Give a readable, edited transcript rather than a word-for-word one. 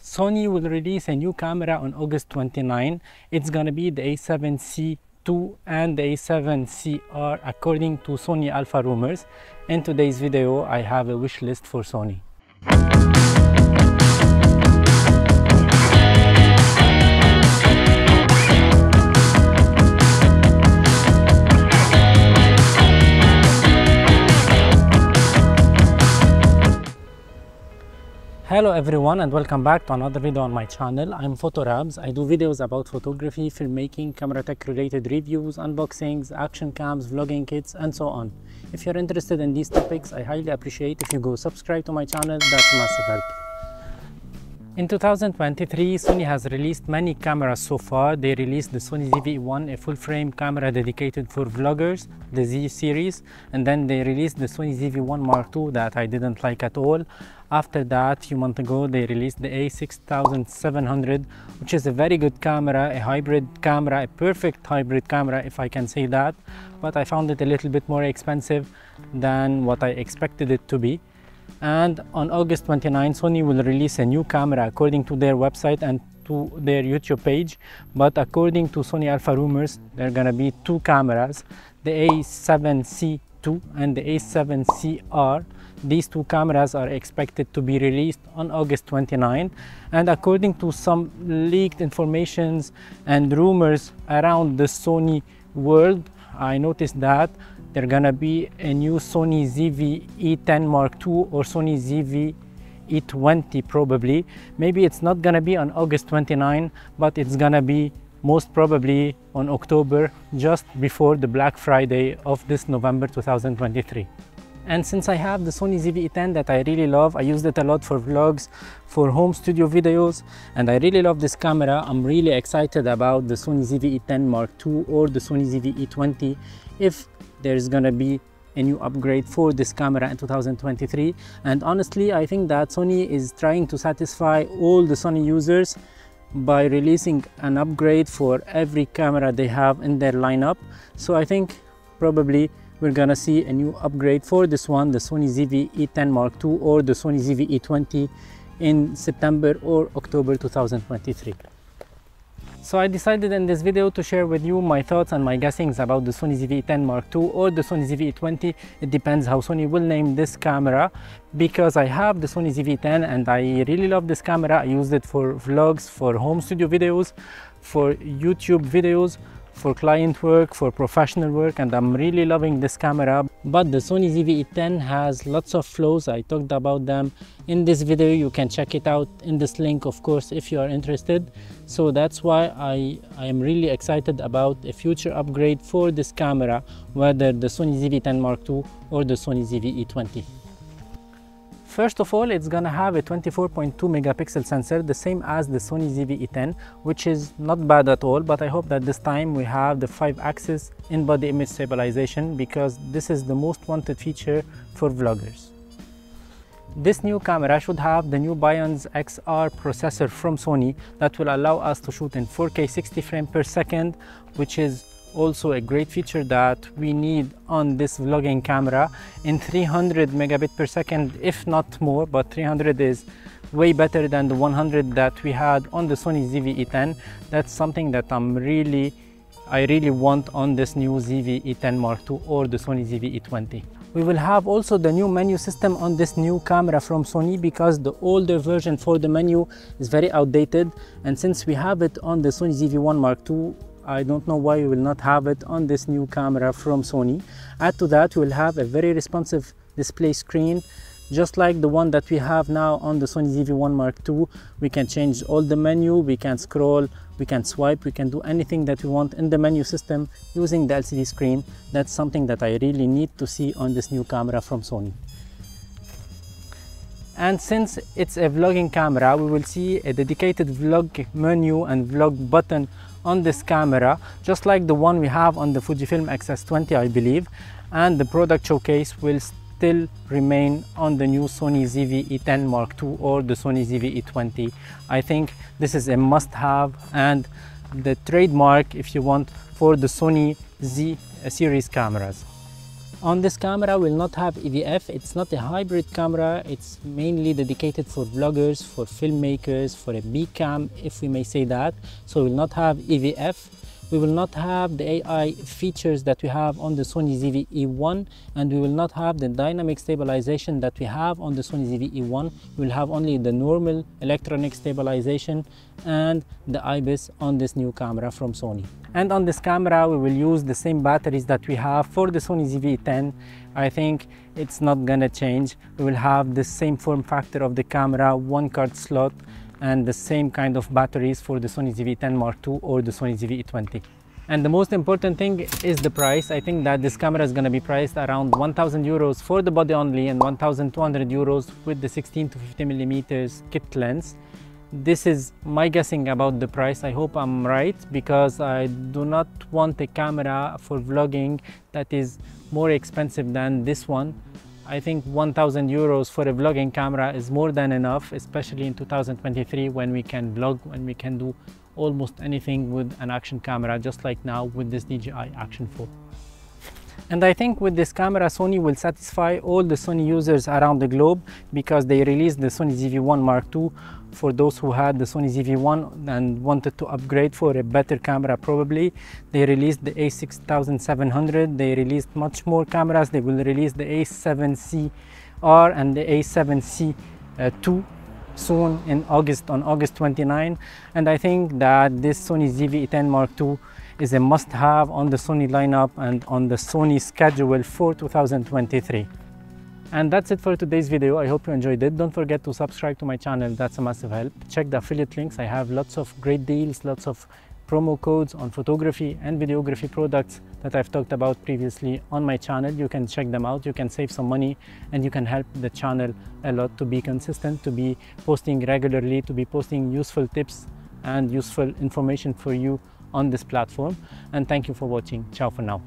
Sony will release a new camera on August 29. It's gonna be the A7C II and the A7CR according to Sony Alpha rumors. In today's video, I have a wish list for Sony. Hello everyone and welcome back to another video on my channel. I'm Photorabs. I do videos about photography, filmmaking, camera tech related reviews, unboxings, action cams, vlogging kits and so on. If you're interested in these topics, I highly appreciate if you go subscribe to my channel. That's a massive help. In 2023, Sony has released many cameras so far. They released the Sony ZV-E1, a full-frame camera dedicated for vloggers, the Z series, and then they released the Sony ZV-1 Mark II that I didn't like at all. After that, a few months ago, they released the A6700, which is a very good camera, a hybrid camera, a perfect hybrid camera if I can say that, but I found it a little bit more expensive than what I expected it to be. And on August 29, Sony will release a new camera according to their website and to their YouTube page. But according to Sony Alpha rumors, there are gonna be two cameras, the A7C II and the A7CR. These two cameras are expected to be released on August 29. And according to some leaked informations and rumors around the Sony world, I noticed that there's gonna be a new Sony ZV-E10 Mark II or Sony ZV-E20 probably. Maybe it's not gonna be on August 29, but it's gonna be most probably on October, just before the Black Friday of this November 2023. And since I have the Sony ZV-E10 that I really love, I used it a lot for vlogs, for home studio videos, and I really love this camera. I'm really excited about the Sony ZV-E10 Mark II or the Sony ZV-E20 if there's gonna be a new upgrade for this camera in 2023. And honestly, I think that Sony is trying to satisfy all the Sony users by releasing an upgrade for every camera they have in their lineup. So I think probably we're gonna see a new upgrade for this one, the Sony ZV-E10 Mark II or the Sony ZV-E20 in September or October 2023. So I decided in this video to share with you my thoughts and my guessings about the Sony ZV-E10 Mark II or the Sony ZV-E20. It depends how Sony will name this camera, because I have the Sony ZV-E10 and I really love this camera. I used it for vlogs, for home studio videos, for YouTube videos, for client work, for professional work, and I'm really loving this camera. But the Sony ZV-E10 has lots of flaws. I talked about them in this video. You can check it out in this link, of course, if you are interested. So that's why I am really excited about a future upgrade for this camera, whether the Sony ZV-E10 Mark II or the Sony ZV-E20. First of all, it's gonna have a 24.2 megapixel sensor, the same as the Sony ZV-E10, which is not bad at all, but I hope that this time we have the 5-axis in-body image stabilization, because this is the most wanted feature for vloggers. This new camera should have the new Bionz XR processor from Sony that will allow us to shoot in 4K 60 frames per second, which is also a great feature that we need on this vlogging camera, in 300 megabit per second, if not more, but 300 is way better than the 100 that we had on the Sony ZV-E10. That's something that I really want on this new ZV-E10 Mark II or the Sony ZV-E20. We will have also the new menu system on this new camera from Sony, because the older version for the menu is very outdated, and since we have it on the Sony ZV-1 Mark II, I don't know why we will not have it on this new camera from Sony. Add to that, we will have a very responsive display screen, just like the one that we have now on the Sony ZV-1 Mark II. We can change all the menu, we can scroll, we can swipe, we can do anything that we want in the menu system using the LCD screen. That's something that I really need to see on this new camera from Sony. And since it's a vlogging camera, we will see a dedicated vlog menu and vlog button on this camera, just like the one we have on the Fujifilm X-S20, I believe. And the product showcase will still remain on the new Sony ZV-E10 Mark II or the Sony ZV-E20. I think this is a must-have and the trademark, if you want, for the Sony Z series cameras. On this camera we'll not have EVF. It's not a hybrid camera, it's mainly dedicated for vloggers, for filmmakers, for a big cam, if we may say that. So we'll not have EVF. We will not have the AI features that we have on the Sony ZV-E1, and we will not have the dynamic stabilization that we have on the Sony ZV-E1. We will have only the normal electronic stabilization and the IBIS on this new camera from Sony. And on this camera we will use the same batteries that we have for the Sony ZV-E10. I think it's not gonna change. We will have the same form factor of the camera, one card slot, and the same kind of batteries for the Sony ZV-10 Mark II or the Sony ZV-E20. And the most important thing is the price. I think that this camera is going to be priced around 1,000 euros for the body only and 1,200 euros with the 16 to 50 millimeters kit lens. This is my guessing about the price. I hope I'm right, because I do not want a camera for vlogging that is more expensive than this one. I think 1,000 euros for a vlogging camera is more than enough, especially in 2023 when we can vlog, when we can do almost anything with an action camera, just like now with this DJI Action 4. And I think with this camera Sony will satisfy all the Sony users around the globe, because they released the Sony ZV-1 Mark II for those who had the Sony ZV-1 and wanted to upgrade for a better camera probably. They released the A6700, they released much more cameras. They will release the A7C-R and the A7C2 soon in August, on August 29. And I think that this Sony ZV-E10 Mark II is a must-have on the Sony lineup and on the Sony schedule for 2023. And that's it for today's video. I hope you enjoyed it. Don't forget to subscribe to my channel, that's a massive help. Check the affiliate links. I have lots of great deals, lots of promo codes on photography and videography products that I've talked about previously on my channel. You can check them out, you can save some money, and you can help the channel a lot to be consistent, to be posting regularly, to be posting useful tips and useful information for you on this platform. And thank you for watching. Ciao for now.